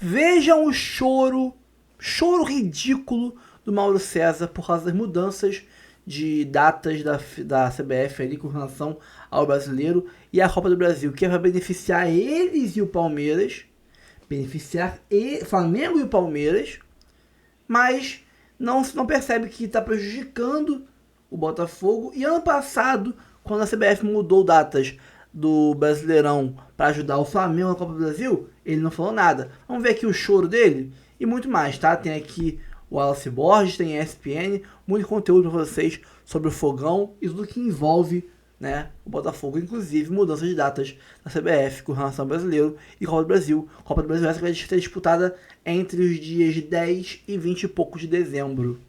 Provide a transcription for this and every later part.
Vejam o choro ridículo do Mauro César por causa das mudanças de datas da CBF ali com relação ao brasileiro e à Copa do Brasil, que é para beneficiar eles e o Palmeiras, beneficiar Flamengo e o Palmeiras, mas não percebe que está prejudicando o Botafogo. E ano passado, quando a CBF mudou datas do Brasileirão para ajudar o Flamengo na Copa do Brasil, ele não falou nada. Vamos ver aqui o choro dele e muito mais, tá? Tem aqui o Wallace Borges, tem a ESPN, muito conteúdo para vocês sobre o Fogão e tudo que envolve, né, o Botafogo, inclusive mudança de datas da CBF com relação ao brasileiro e Copa do Brasil. Copa do Brasil essa vai ser disputada entre os dias 10 e 20 e poucos de dezembro.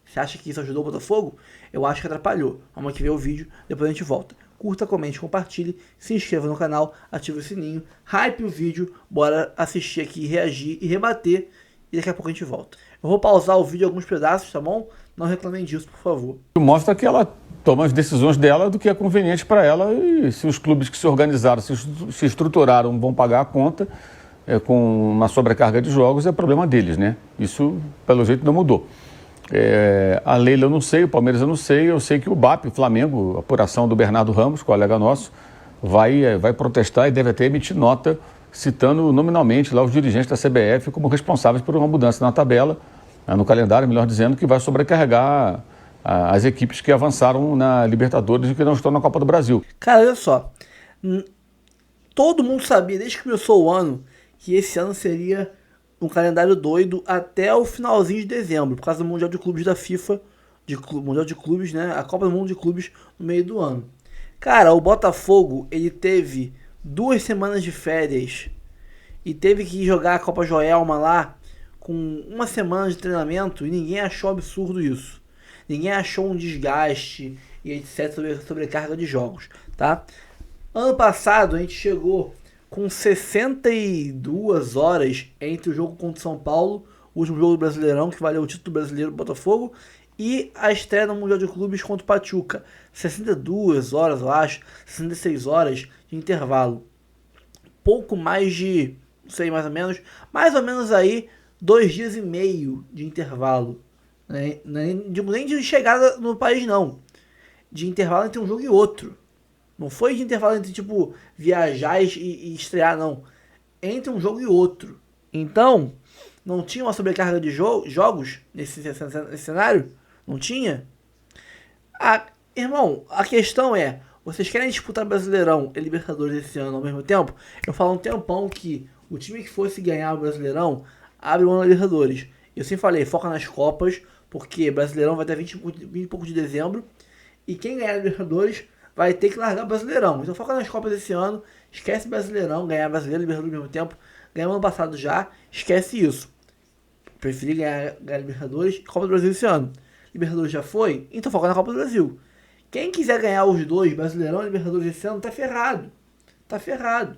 Você acha que isso ajudou o Botafogo? Eu acho que atrapalhou. Vamos aqui ver o vídeo, depois a gente volta. Curta, comente, compartilhe, se inscreva no canal, ative o sininho, hype o vídeo, bora assistir aqui, reagir e rebater, e daqui a pouco a gente volta. Eu vou pausar o vídeo em alguns pedaços, tá bom? Não reclamem disso, por favor. Mostra que ela toma as decisões dela do que é conveniente para ela, e se os clubes que se organizaram, se estruturaram, vão pagar a conta com uma sobrecarga de jogos, é problema deles, né? Isso, pelo jeito, não mudou. A Leila eu não sei, o Palmeiras eu não sei, eu sei que o BAP, o Flamengo, a apuração do Bernardo Ramos, colega nosso, vai protestar e deve até emitir nota citando nominalmente lá os dirigentes da CBF como responsáveis por uma mudança na tabela, no calendário, melhor dizendo, que vai sobrecarregar as equipes que avançaram na Libertadores e que não estão na Copa do Brasil. Cara, olha só, todo mundo sabia desde que começou o ano que esse ano seria um calendário doido até o finalzinho de dezembro, por causa do Mundial de Clubes da FIFA, Mundial de Clubes, né? A Copa do Mundo de Clubes no meio do ano. Cara, o Botafogo, ele teve 2 semanas de férias e teve que jogar a Copa Joelma lá com 1 semana de treinamento e ninguém achou absurdo isso. Ninguém achou um desgaste e etc. Sobrecarga de jogos, tá? Ano passado a gente chegou com 62 horas entre o jogo contra o São Paulo, o último jogo do Brasileirão, que valeu o título brasileiro do Botafogo, e a estreia no Mundial de Clubes contra o Pachuca. 62 horas, eu acho, 66 horas de intervalo. Pouco mais de, não sei, mais ou menos aí, 2 dias e meio de intervalo. Nem de chegada no país, não. De intervalo entre um jogo e outro. Não foi de intervalo entre, tipo, viajar e estrear, não. Entre um jogo e outro. Então, não tinha uma sobrecarga de jogos nesse cenário? Não tinha? Irmão, a questão é, vocês querem disputar Brasileirão e Libertadores esse ano ao mesmo tempo? Eu falo há um tempão que o time que fosse ganhar o Brasileirão abre o ano da Libertadores. Eu sempre falei, foca nas Copas, porque Brasileirão vai ter 20 e pouco de dezembro. E quem ganhar a Libertadores vai ter que largar o Brasileirão. Então foca nas Copas esse ano, esquece Brasileirão, ganhar Brasileiro e Libertadores ao mesmo tempo. Ganhou ano passado já, esquece isso. Preferi ganhar Libertadores e Copa do Brasil esse ano. Libertadores já foi, então foca na Copa do Brasil. Quem quiser ganhar os dois, Brasileirão e Libertadores esse ano, tá ferrado. Tá ferrado.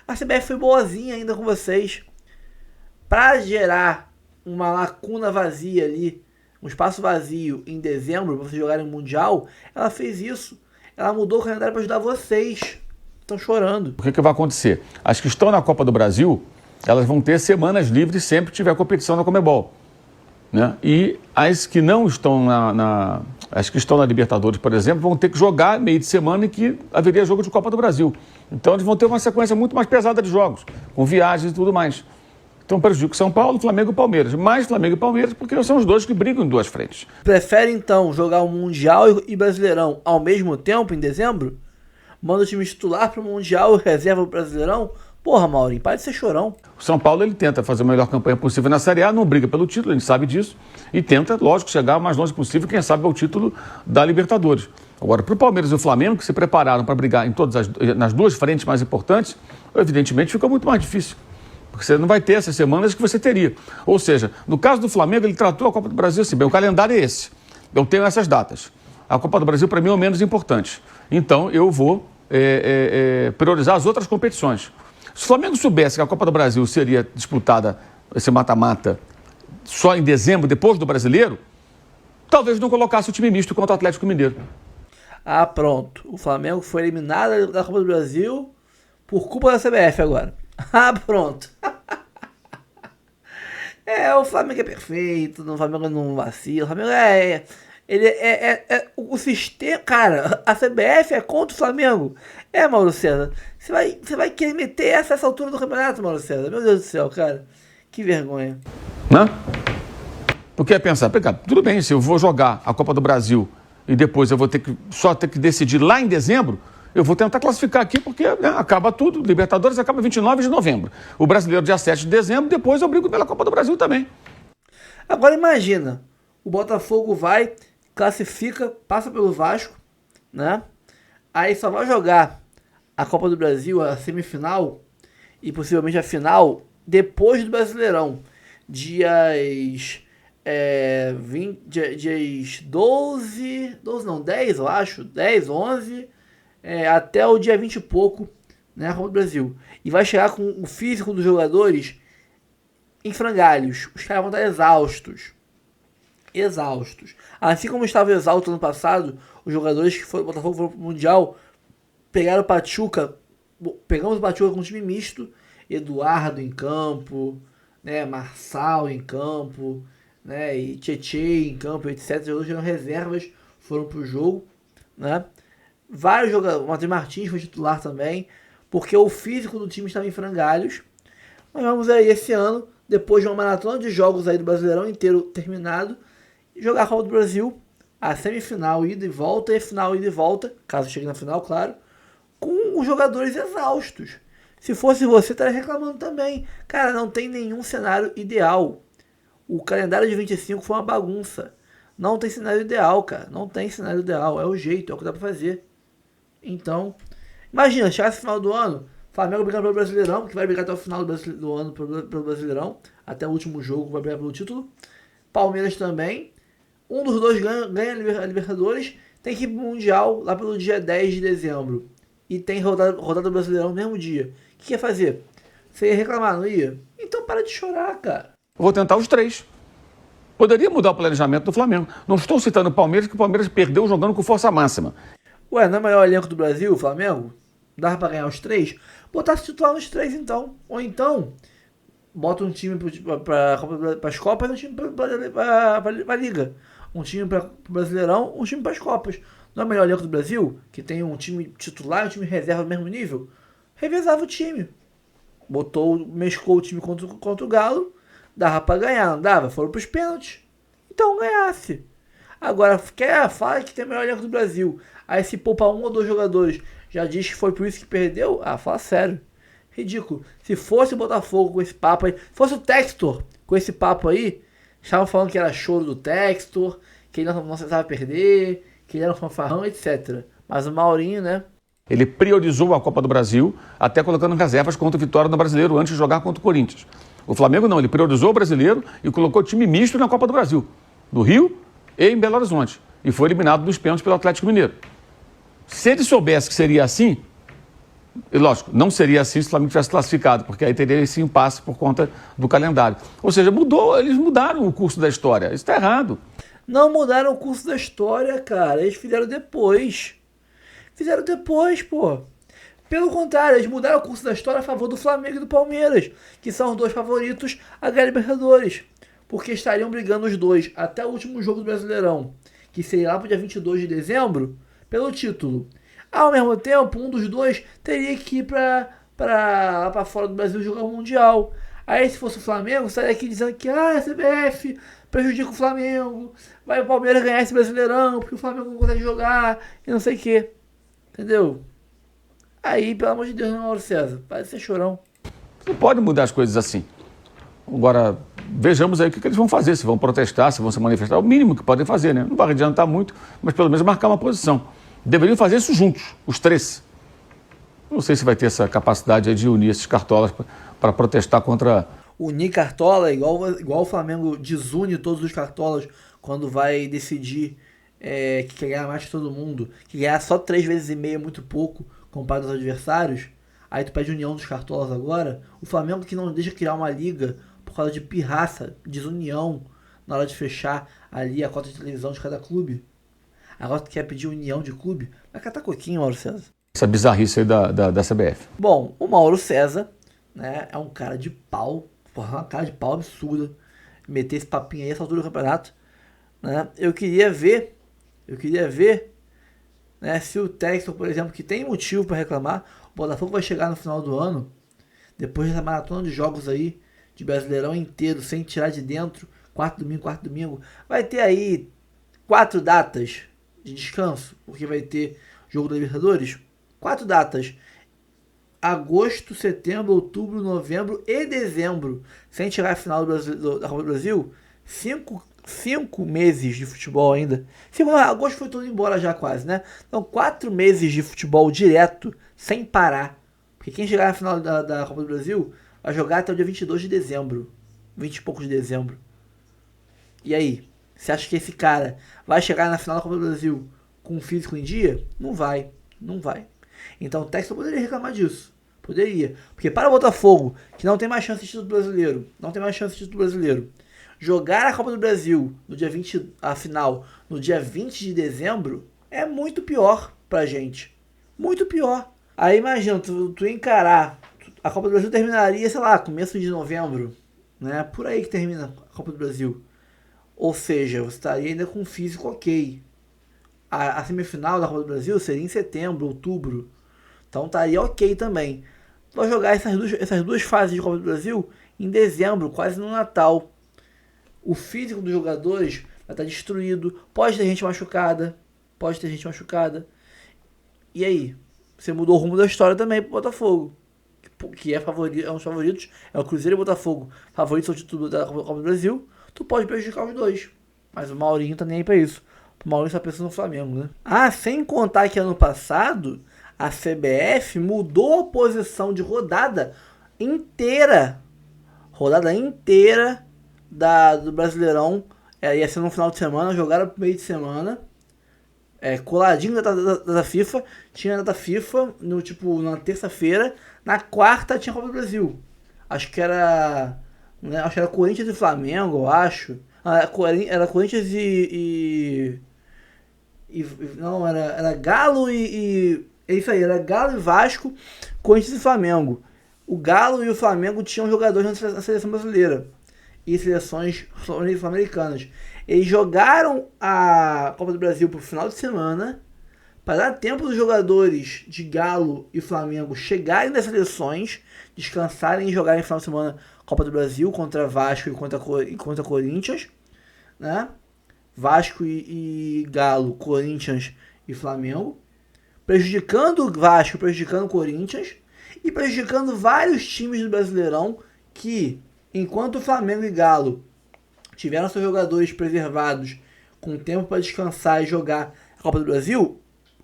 A CBF foi boazinha ainda com vocês. Pra gerar uma lacuna vazia ali, um espaço vazio em dezembro, pra vocês jogarem o Mundial, ela fez isso. Ela mudou o calendário para ajudar vocês. Estão chorando. O que vai acontecer? As que estão na Copa do Brasil, elas vão ter semanas livres sempre que tiver competição na Conmebol, né? E as que não estão as que estão na Libertadores, por exemplo, vão ter que jogar meio de semana em que haveria jogo de Copa do Brasil. Então eles vão ter uma sequência muito mais pesada de jogos, com viagens e tudo mais. Então prejudica São Paulo, Flamengo e Palmeiras. Mais Flamengo e Palmeiras porque são os dois que brigam em 2 frentes. Prefere então jogar o Mundial e Brasileirão ao mesmo tempo, em dezembro? Manda o time titular para o Mundial e reserva o Brasileirão? Porra, Maurinho, para de ser chorão. O São Paulo ele tenta fazer a melhor campanha possível na Série A, não briga pelo título, a gente sabe disso. E tenta, lógico, chegar o mais longe possível, quem sabe ao título da Libertadores. Agora, para o Palmeiras e o Flamengo, que se prepararam para brigar nas 2 frentes mais importantes, evidentemente fica muito mais difícil. Porque você não vai ter essas semanas que você teria. Ou seja, no caso do Flamengo, ele tratou a Copa do Brasil assim, bem, o calendário é esse. Eu tenho essas datas. A Copa do Brasil, para mim, é o menos importante. Então, eu vou priorizar as outras competições. Se o Flamengo soubesse que a Copa do Brasil seria disputada, esse mata-mata, só em dezembro, depois do Brasileiro, talvez não colocasse o time misto contra o Atlético Mineiro. Ah, pronto. O Flamengo foi eliminado da Copa do Brasil por culpa da CBF agora. Ah, pronto. O Flamengo é perfeito, o Flamengo não vacila, o Flamengo o sistema, cara, a CBF é contra o Flamengo. Mauro César, você vai querer meter essa altura do campeonato, Mauro César? Meu Deus do céu, cara, que vergonha. Né? Porque é pensar, tudo bem, se eu vou jogar a Copa do Brasil e depois eu vou só ter que decidir lá em dezembro, eu vou tentar classificar aqui porque acaba tudo. Libertadores acaba 29 de novembro. O Brasileiro dia 7 de dezembro, depois eu brigo pela Copa do Brasil também. Agora imagina, o Botafogo vai, classifica, passa pelo Vasco, né? Aí só vai jogar a Copa do Brasil, a semifinal e possivelmente a final depois do Brasileirão. Dias 10 eu acho, 10, 11, até o dia 20 e pouco, né, a Copa do Brasil. E vai chegar com o físico dos jogadores em frangalhos. Os caras vão estar exaustos. Assim como estava exausto ano passado, os jogadores que foram Botafogo foram pro Mundial, pegamos o Pachuca com um time misto, Eduardo em campo, né, Marçal em campo, né, e Tietê em campo, etc. Os jogadores eram reservas, foram pro jogo, né? Vários jogadores, o Matheus Martins foi titular também, porque o físico do time estava em frangalhos. Mas vamos aí esse ano, depois de uma maratona de jogos aí do Brasileirão inteiro terminado, jogar a Copa do Brasil, a semifinal ida e volta, e a final ida e volta, caso chegue na final, claro, com os jogadores exaustos. Se fosse você, estaria reclamando também. Cara, não tem nenhum cenário ideal. O calendário de 25 foi uma bagunça. Não tem cenário ideal, cara. Não tem cenário ideal. É o jeito, é o que dá pra fazer. Então, imagina, chegar no final do ano, Flamengo brigando pelo Brasileirão, que vai brigar até o final do ano pelo Brasileirão, até o último jogo vai brigar pelo título. Palmeiras também. Um dos dois ganha a Libertadores, tem que ir pro Mundial lá pelo dia 10 de dezembro. E tem rodada do Brasileirão no mesmo dia. O que ia fazer? Você ia reclamar, não ia? Então para de chorar, cara. Eu vou tentar os três. Poderia mudar o planejamento do Flamengo. Não estou citando o Palmeiras, que o Palmeiras perdeu jogando com força máxima. Ué, não é o maior elenco do Brasil, o Flamengo? Dava pra ganhar os três? Botasse titular nos três, então. Ou então, bota um time para as Copas e um time pra Liga. Um time para o Brasileirão, um time para as Copas. Não é o melhor elenco do Brasil? Que tem um time titular e um time reserva do mesmo nível? Revezava o time. Mesclou o time contra o Galo. Dava pra ganhar, não dava? Foram pros pênaltis. Então ganhasse. Agora, fala que tem o melhor elenco do Brasil. Aí se poupa um ou dois jogadores, já diz que foi por isso que perdeu? Fala sério. Ridículo. Se fosse o Botafogo com esse papo aí, se fosse o Textor com esse papo aí, estavam falando que era choro do Textor, que ele não precisava perder, que ele era um fanfarrão, etc. Mas o Maurinho, né? Ele priorizou a Copa do Brasil, até colocando reservas contra o Vitória no Brasileiro, antes de jogar contra o Corinthians. O Flamengo não, ele priorizou o Brasileiro e colocou time misto na Copa do Brasil, no Rio e em Belo Horizonte. E foi eliminado dos pênaltis pelo Atlético Mineiro. Se ele soubesse que seria assim, e lógico, não seria assim se o Flamengo tivesse classificado, porque aí teria esse impasse por conta do calendário. Ou seja, eles mudaram o curso da história. Isso está errado. Não mudaram o curso da história, cara. Eles fizeram depois. Pô. Pelo contrário, eles mudaram o curso da história a favor do Flamengo e do Palmeiras, que são os dois favoritos a ganhar Libertadores. Porque estariam brigando os dois até o último jogo do Brasileirão, que seria lá pro dia 22 de dezembro, pelo título. Ao mesmo tempo, um dos dois teria que ir pra fora do Brasil jogar o Mundial. Aí, se fosse o Flamengo, estaria aqui dizendo que a CBF prejudica o Flamengo, vai o Palmeiras ganhar esse Brasileirão, porque o Flamengo não consegue jogar, e não sei o que. Entendeu? Aí, pelo amor de Deus, não, Mauro César, parece ser chorão. Não pode mudar as coisas assim. Agora, vejamos aí o que eles vão fazer, se vão protestar, se vão se manifestar. É o mínimo que podem fazer, né? Não vai adiantar muito, mas pelo menos marcar uma posição. Deveriam fazer isso juntos, os três. Não sei se vai ter essa capacidade aí de unir esses cartolas para protestar contra... Unir cartola, igual o Flamengo desune todos os cartolas quando vai decidir que quer ganhar mais que todo mundo, que ganhar só 3,5 vezes é muito pouco comparado aos adversários. Aí tu pede união dos cartolas agora. O Flamengo que não deixa criar uma liga por causa de pirraça, desunião na hora de fechar ali a cota de televisão de cada clube. Agora tu quer pedir união de clube? Vai catar coquinho, Mauro César. Essa bizarrice aí da CBF. Bom, o Mauro César, né, é um cara de pau, uma cara de pau absurda. meter esse papinho aí essa altura do campeonato, né? Eu queria ver, né, se o Textor, por exemplo, que tem motivo para reclamar, o Botafogo vai chegar no final do ano, depois dessa maratona de jogos aí, de Brasileirão inteiro, sem tirar de dentro, quarto domingo, vai ter aí 4 datas de descanso, porque vai ter jogo da Libertadores, 4 datas, agosto, setembro, outubro, novembro e dezembro, sem tirar a final da Copa do Brasil, 5 meses de futebol ainda. Agosto foi todo embora já quase, né? Então 4 meses de futebol direto, sem parar. Porque quem chegar na final da Copa do Brasil vai jogar até o dia 22 de dezembro. 20 e poucos de dezembro. E aí? Você acha que esse cara vai chegar na final da Copa do Brasil com o físico em dia? Não vai. Não vai. Então o Textor poderia reclamar disso. Poderia. Porque para o Botafogo, que não tem mais chance de título brasileiro, jogar a Copa do Brasil no dia 20, a final, no dia 20 de dezembro, é muito pior pra gente. Muito pior. Aí imagina, tu encarar, a Copa do Brasil terminaria, sei lá, começo de novembro, né? Por aí que termina a Copa do Brasil. Ou seja, você estaria ainda com um físico ok. A semifinal da Copa do Brasil seria em setembro, outubro. Então estaria ok também. Vai jogar essas duas fases de Copa do Brasil em dezembro, quase no Natal. O físico dos jogadores vai estar destruído. Pode ter gente machucada. E aí? Você mudou o rumo da história também pro Botafogo. Que é um dos favoritos. É o Cruzeiro e o Botafogo. Favoritos ao título da Copa do Brasil. Tu pode prejudicar os dois. Mas o Maurinho tá nem aí pra isso. O Maurinho só pensa no Flamengo, né? Sem contar que ano passado a CBF mudou a posição de rodada inteira. Do Brasileirão. Ia ser no final de semana, jogaram pro meio de semana. Coladinho da FIFA. Tinha data FIFA na terça-feira. Na quarta tinha Copa do Brasil. Acho que era Corinthians e Flamengo, eu acho. Era Corinthians não, era Galo é isso aí, era Galo e Vasco, Corinthians e Flamengo. O Galo e o Flamengo tinham jogadores na seleção brasileira e seleções sul-americanas. Eles jogaram a Copa do Brasil pro final de semana para dar tempo dos jogadores de Galo e Flamengo chegarem das seleções, descansarem e jogarem no final de semana Copa do Brasil contra Vasco e contra Corinthians, né? Vasco e Galo, Corinthians e Flamengo, prejudicando o Vasco, prejudicando o Corinthians e prejudicando vários times do Brasileirão que, enquanto o Flamengo e Galo tiveram seus jogadores preservados com tempo para descansar e jogar a Copa do Brasil,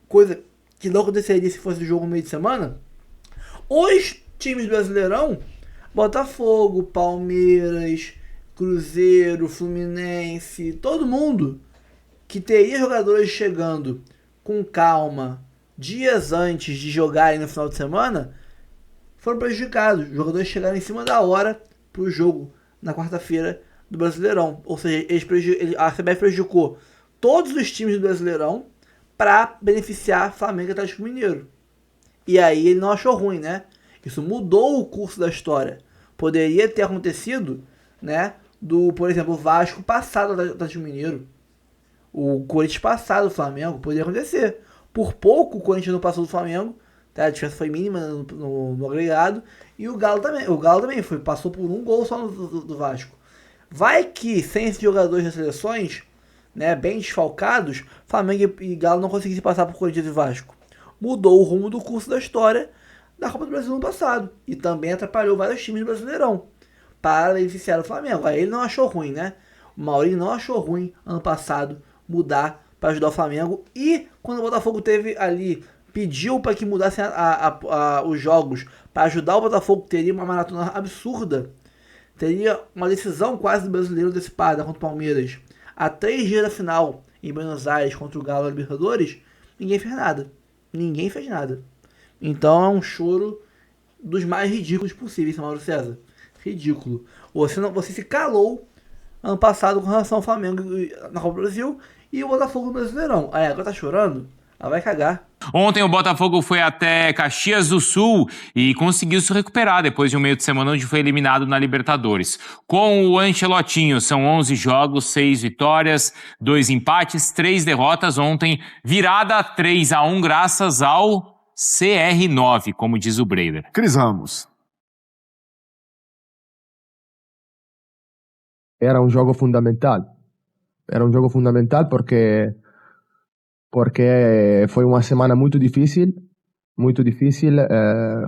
coisa que não aconteceria se fosse o jogo no meio de semana, os times do Brasileirão, Botafogo, Palmeiras, Cruzeiro, Fluminense, todo mundo que teria jogadores chegando com calma dias antes de jogarem no final de semana, foram prejudicados. Os jogadores chegaram em cima da hora para o jogo na quarta-feira do Brasileirão. Ou seja, a CBF prejudicou todos os times do Brasileirão para beneficiar Flamengo e Atlético Mineiro. E aí ele não achou ruim, né? Isso mudou o curso da história. Poderia ter acontecido, né? Por exemplo, o Vasco passado do Atlético Mineiro. O Corinthians passado do Flamengo. Poderia acontecer. Por pouco o Corinthians não passou do Flamengo. Tá? A diferença foi mínima no agregado. E o Galo também. Passou por um gol só do Vasco. Vai que sem esses jogadores das seleções, né, bem desfalcados, Flamengo e Galo não conseguissem passar por Corinthians e Vasco. Mudou o rumo do curso da história da Copa do Brasil no passado. E também atrapalhou vários times do Brasileirão para beneficiar o Flamengo. Aí ele não achou ruim, né? O Maurinho não achou ruim ano passado mudar para ajudar o Flamengo. E quando o Botafogo pediu para que mudassem os jogos para ajudar o Botafogo, teria uma maratona absurda. Teria uma decisão quase do brasileiro antecipada contra o Palmeiras. A 3 dias da final em Buenos Aires contra o Galo na Libertadores, ninguém fez nada. Então é um choro dos mais ridículos possíveis, Mauro César. Ridículo. Você se calou ano passado com relação ao Flamengo na Copa do Brasil e o Botafogo no Brasileirão. Aí agora tá chorando? Vai cagar. Ontem o Botafogo foi até Caxias do Sul e conseguiu se recuperar depois de um meio de semana onde foi eliminado na Libertadores. Com o Ancelotinho, são 11 jogos, 6 vitórias, 2 empates, 3 derrotas. Ontem, virada 3-1 graças ao CR9, como diz o Breider. Cris Ramos. Era un gioco fondamentale. Era un gioco fondamentale perché foi uma semana muito difícil,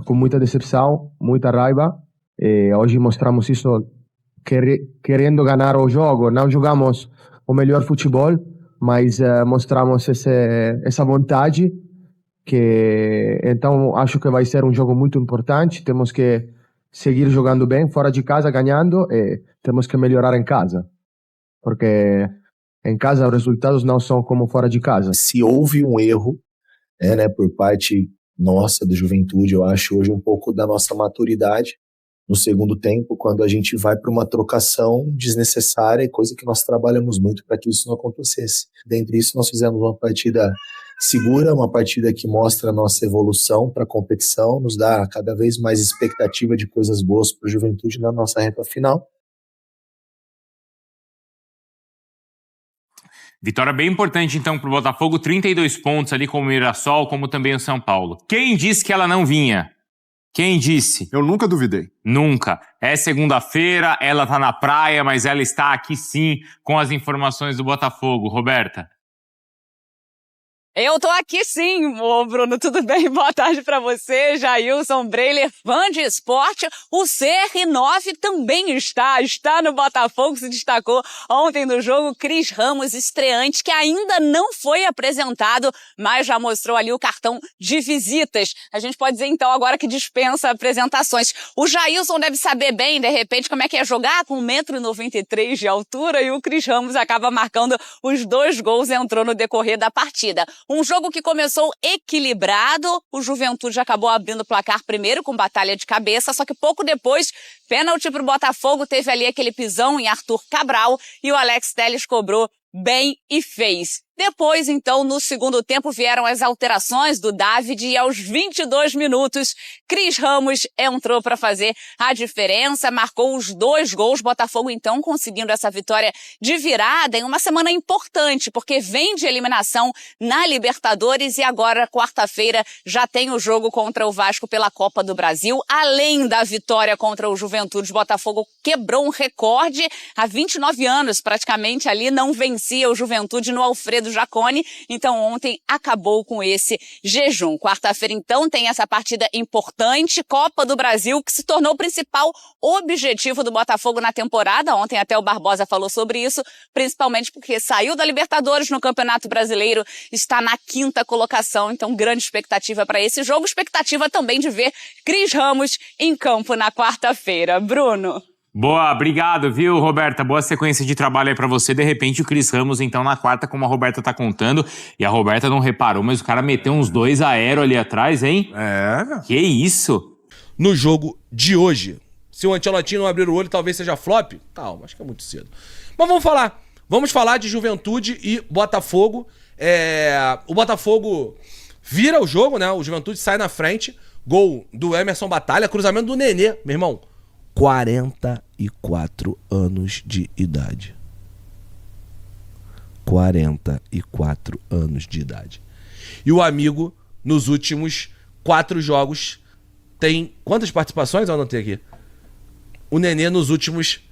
com muita decepção, muita raiva. E hoje mostramos isso querendo ganhar o jogo. Não jogamos o melhor futebol, mas mostramos essa vontade. Então acho que vai ser um jogo muito importante. Temos que seguir jogando bem fora de casa, ganhando, e temos que melhorar em casa, porque em casa os resultados não são como fora de casa. Se houve um erro, né, por parte nossa, do Juventude, eu acho hoje um pouco da nossa maturidade no segundo tempo, quando a gente vai para uma trocação desnecessária, coisa que nós trabalhamos muito para que isso não acontecesse. Dentre isso, nós fizemos uma partida segura, uma partida que mostra a nossa evolução para a competição, nos dá cada vez mais expectativa de coisas boas para o Juventude na nossa reta final. Vitória bem importante, então, para o Botafogo. 32 pontos ali, como o Mirassol, como também o São Paulo. Quem disse que ela não vinha? Quem disse? Eu nunca duvidei. Nunca. É segunda-feira, ela tá na praia, mas ela está aqui sim com as informações do Botafogo. Roberta. Eu tô aqui sim, ô Bruno, tudo bem? Boa tarde pra você, Jailson Breiler, fã de esporte. O CR9 também está no Botafogo, se destacou ontem no jogo. Cris Ramos, estreante, que ainda não foi apresentado, mas já mostrou ali o cartão de visitas. A gente pode dizer então agora que dispensa apresentações. O Jailson deve saber bem, de repente, como é que é jogar com 1,93 m de altura, e o Cris Ramos acaba marcando os 2 gols e entrou no decorrer da partida. Um jogo que começou equilibrado, o Juventude acabou abrindo o placar primeiro com batalha de cabeça, só que pouco depois, pênalti pro Botafogo, teve ali aquele pisão em Arthur Cabral e o Alex Telles cobrou bem e fez. Depois, então, no segundo tempo, vieram as alterações do David e aos 22 minutos, Cris Ramos entrou para fazer a diferença, marcou os 2 gols. Botafogo, então, conseguindo essa vitória de virada em uma semana importante, porque vem de eliminação na Libertadores e agora, quarta-feira, já tem o jogo contra o Vasco pela Copa do Brasil. Além da vitória contra o Juventude, Botafogo quebrou um recorde. Há 29 anos, praticamente, ali não vencia o Juventude no Alfredo Jaconi, então ontem acabou com esse jejum. Quarta-feira, então, tem essa partida importante, Copa do Brasil, que se tornou o principal objetivo do Botafogo na temporada. Ontem até o Barbosa falou sobre isso, principalmente porque saiu da Libertadores no Campeonato Brasileiro, está na 5ª colocação, então grande expectativa para esse jogo, expectativa também de ver Cris Ramos em campo na quarta-feira. Bruno. Boa, obrigado, viu, Roberta? Boa sequência de trabalho aí pra você. De repente, o Cris Ramos, então, na quarta, como a Roberta tá contando. E a Roberta não reparou, mas o cara meteu uns 2 aéreos ali atrás, hein? É. Que isso? No jogo de hoje, se o Ancelotinho não abrir o olho, talvez seja flop? Calma, acho que é muito cedo. Mas vamos falar de Juventude e Botafogo. O Botafogo vira o jogo, né? O Juventude sai na frente. Gol do Emerson Batalha, cruzamento do Nenê, meu irmão. 44 anos de idade. 44 anos de idade. E o amigo, nos últimos 4 jogos, tem... Quantas participações eu anotei aqui? O Nenê, nos últimos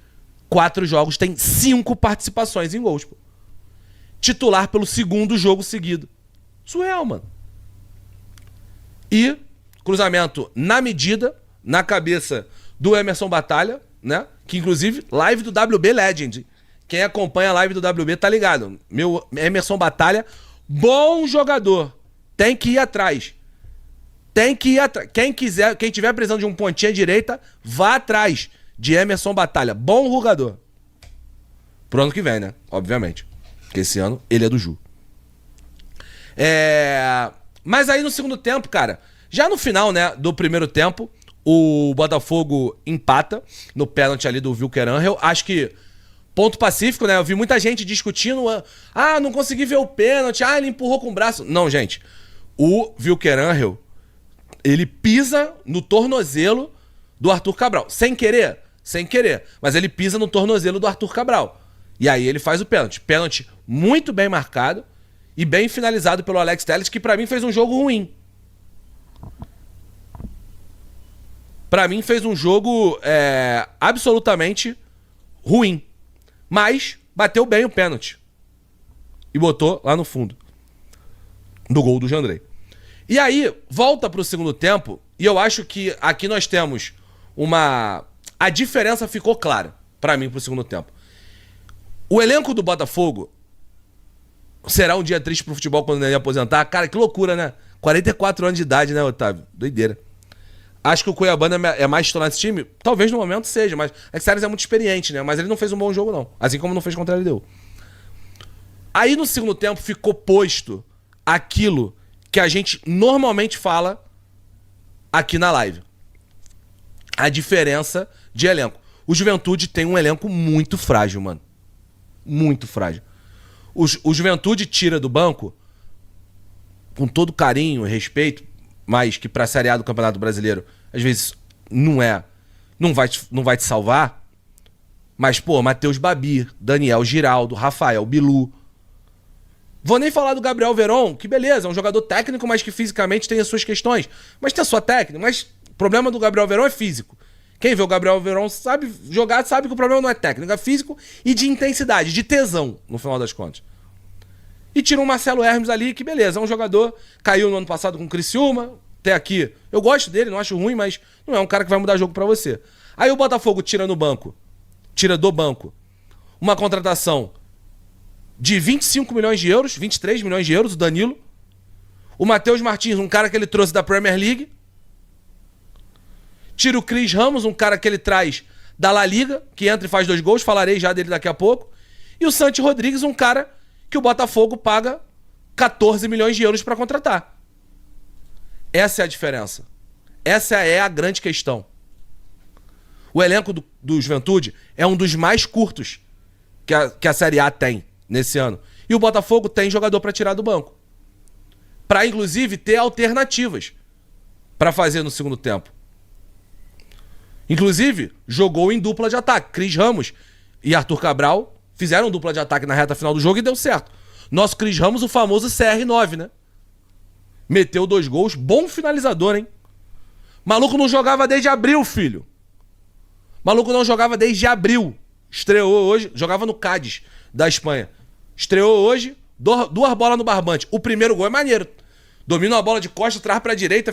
4 jogos, tem 5 participações em gols, pô. Titular pelo 2º jogo seguido. Surreal, mano. E cruzamento na medida, na cabeça do Emerson Batalha, né? Que inclusive, live do WB Legend. Quem acompanha a live do WB tá ligado. Meu Emerson Batalha, bom jogador. Tem que ir atrás. Tem que ir atrás. Quem tiver precisando de um pontinha direita, vá atrás de Emerson Batalha. Bom jogador. Pro ano que vem, né? Obviamente. Porque esse ano ele é do Ju. Mas aí no segundo tempo, cara, já no final, né, do primeiro tempo, o Botafogo empata no pênalti ali do Wilker Angel. Acho que ponto pacífico, né? Eu vi muita gente discutindo. Não consegui ver o pênalti. Ele empurrou com o braço. Não, gente. o Vilquerangel, ele pisa no tornozelo do Arthur Cabral. Sem querer, mas ele pisa no tornozelo do Arthur Cabral. E aí ele faz o pênalti. Pênalti muito bem marcado e bem finalizado pelo Alex Telles, que pra mim fez um jogo ruim. Pra mim fez um jogo absolutamente ruim. Mas bateu bem o pênalti. E botou lá no fundo do gol do Jandrei. E aí, volta pro segundo tempo, e eu acho que aqui nós temos uma... A diferença ficou clara pra mim pro segundo tempo. O elenco do Botafogo será um dia triste pro futebol quando ele aposentar. Cara, que loucura, né? 44 anos de idade, né, Otávio? Doideira. Acho que o Cuiabano é mais titular nesse time? Talvez no momento seja, mas o Salles é muito experiente, né? Mas ele não fez um bom jogo, não. Assim como não fez contra a LDU. Aí no segundo tempo ficou posto aquilo que a gente normalmente fala aqui na live. A diferença de elenco. O Juventude tem um elenco muito frágil, mano. Muito frágil. O Juventude tira do banco, com todo carinho e respeito, mas que pra Série A do Campeonato Brasileiro, às vezes não vai te salvar. Mas, pô, Matheus Babi, Daniel Giraldo, Rafael Bilu. Vou nem falar do Gabriel Veron, que beleza, é um jogador técnico, mas que fisicamente tem as suas questões. Mas tem a sua técnica, mas o problema do Gabriel Veron é físico. Quem vê o Gabriel Veron sabe jogar, sabe que o problema não é técnico, é físico e de intensidade, de tesão, no final das contas. E tira um Marcelo Hermes ali, que beleza, é um jogador, caiu no ano passado com o Criciúma, até aqui. Eu gosto dele, não acho ruim, mas não é um cara que vai mudar jogo pra você. Aí o Botafogo tira do banco, uma contratação de 25 milhões de euros, 23 milhões de euros, o Danilo. O Matheus Martins, um cara que ele trouxe da Premier League. Tira o Cris Ramos, um cara que ele traz da La Liga, que entra e faz 2 gols, falarei já dele daqui a pouco. E o Santi Rodrigues, um cara que o Botafogo paga 14 milhões de euros para contratar. Essa é a diferença. Essa é a grande questão. O elenco do Juventude é um dos mais curtos que a Série A tem nesse ano. E o Botafogo tem jogador para tirar do banco. Para, inclusive, ter alternativas para fazer no segundo tempo. Inclusive, jogou em dupla de ataque. Cris Ramos e Arthur Cabral fizeram dupla de ataque na reta final do jogo e deu certo. Nosso Cris Ramos, o famoso CR9, né? Meteu 2 gols. Bom finalizador, hein? Maluco não jogava desde abril, filho. Maluco não jogava desde abril. Estreou hoje, jogava no Cádiz, da Espanha. Estreou hoje, 2 bolas no barbante. O primeiro gol é maneiro. Domina a bola de costa, traz pra direita.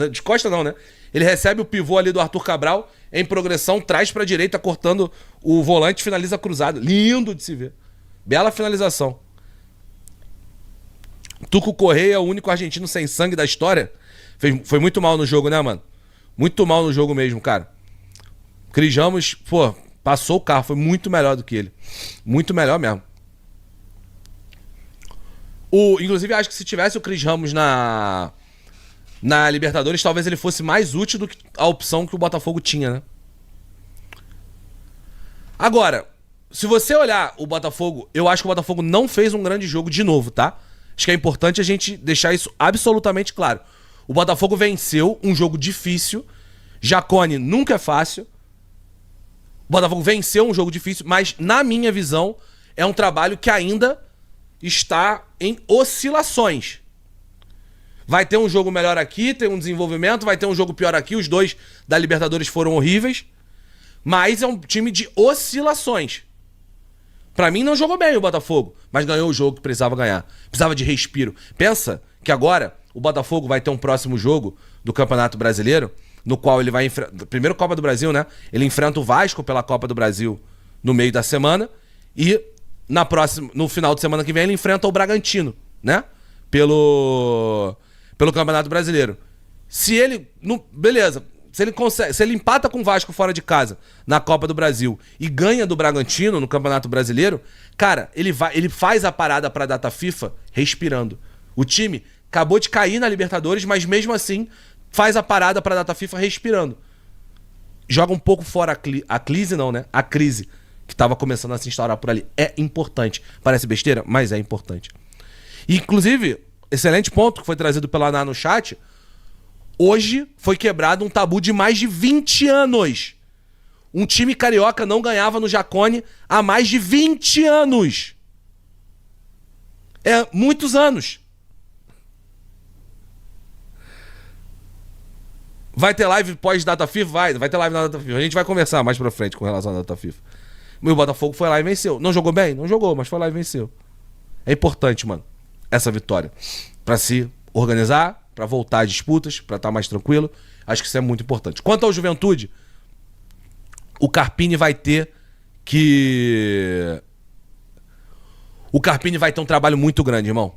De costa não, né? Ele recebe o pivô ali do Arthur Cabral, em progressão, traz pra direita, cortando o volante, finaliza cruzado. Lindo de se ver. Bela finalização. Tuco Correia, o único argentino sem sangue da história. Foi muito mal no jogo, né, mano? Muito mal no jogo mesmo, cara. Cris Ramos, pô, passou o carro. Foi muito melhor do que ele. Muito melhor mesmo. Inclusive, acho que se tivesse o Cris Ramos na Libertadores, talvez ele fosse mais útil do que a opção que o Botafogo tinha, né? Agora, se você olhar o Botafogo, eu acho que o Botafogo não fez um grande jogo de novo, tá? Acho que é importante a gente deixar isso absolutamente claro. O Botafogo venceu um jogo difícil. Jacone nunca é fácil. O Botafogo venceu um jogo difícil, mas, na minha visão, é um trabalho que ainda está em oscilações. Vai ter um jogo melhor aqui, tem um desenvolvimento, vai ter um jogo pior aqui. Os 2 da Libertadores foram horríveis. Mas é um time de oscilações. Pra mim não jogou bem o Botafogo, mas ganhou o jogo que precisava ganhar. Precisava de respiro. Pensa que agora o Botafogo vai ter um próximo jogo do Campeonato Brasileiro, no qual ele vai enfrentar... Primeiro Copa do Brasil, né? Ele enfrenta o Vasco pela Copa do Brasil no meio da semana. E no final de semana que vem ele enfrenta o Bragantino, né? Pelo Campeonato Brasileiro. Se ele... Beleza. Se ele empata com o Vasco fora de casa na Copa do Brasil e ganha do Bragantino no Campeonato Brasileiro, cara, ele faz a parada pra data FIFA respirando. O time acabou de cair na Libertadores, mas mesmo assim faz a parada pra data FIFA respirando. Joga um pouco fora a crise, não, né? A crise que tava começando a se instaurar por ali. É importante. Parece besteira, mas é importante. E, inclusive, excelente ponto que foi trazido pela Ná no chat. Hoje foi quebrado um tabu de mais de 20 anos. Um time carioca não ganhava no Jacone há mais de 20 anos. É muitos anos. Vai ter live pós-data FIFA? Vai ter live na data FIFA. A gente vai conversar mais pra frente com relação à data FIFA. O Botafogo foi lá e venceu. Não jogou bem? Não jogou, mas foi lá e venceu. É importante, mano, essa vitória. Pra se organizar, pra voltar às disputas, pra estar mais tranquilo. Acho que isso é muito importante. Quanto ao Juventude, o Carpini vai ter que... O Carpini vai ter um trabalho muito grande, irmão.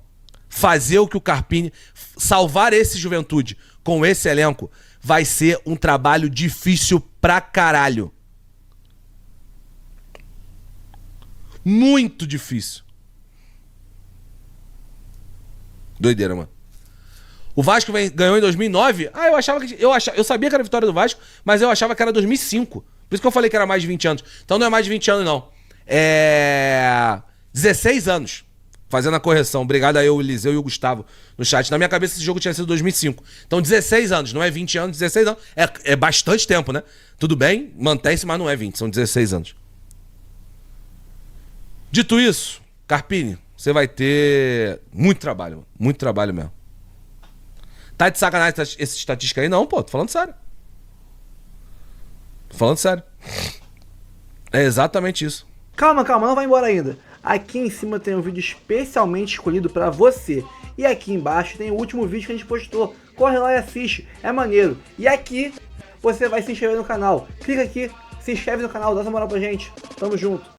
Fazer o que o Carpini... Salvar esse Juventude com esse elenco vai ser um trabalho difícil pra caralho. Muito difícil. Doideira, mano. O Vasco ganhou em 2009. Eu sabia que era a vitória do Vasco, mas eu achava que era 2005. Por isso que eu falei que era mais de 20 anos. Então não é mais de 20 anos, não. É 16 anos. Fazendo a correção. Obrigado a eu, o Eliseu e o Gustavo no chat. Na minha cabeça esse jogo tinha sido 2005. Então 16 anos. Não é 20 anos, 16 anos. É bastante tempo, né? Tudo bem, mantém-se, mas não é 20. São 16 anos. Dito isso, Carpini, você vai ter muito trabalho. Muito trabalho mesmo. Tá de sacanagem essa estatística aí? Não, pô. Tô falando sério. Tô falando sério. É exatamente isso. Calma, não vai embora ainda. Aqui em cima tem um vídeo especialmente escolhido pra você. E aqui embaixo tem o último vídeo que a gente postou. Corre lá e assiste, é maneiro. E aqui você vai se inscrever no canal. Clica aqui, se inscreve no canal, dá essa moral pra gente. Tamo junto.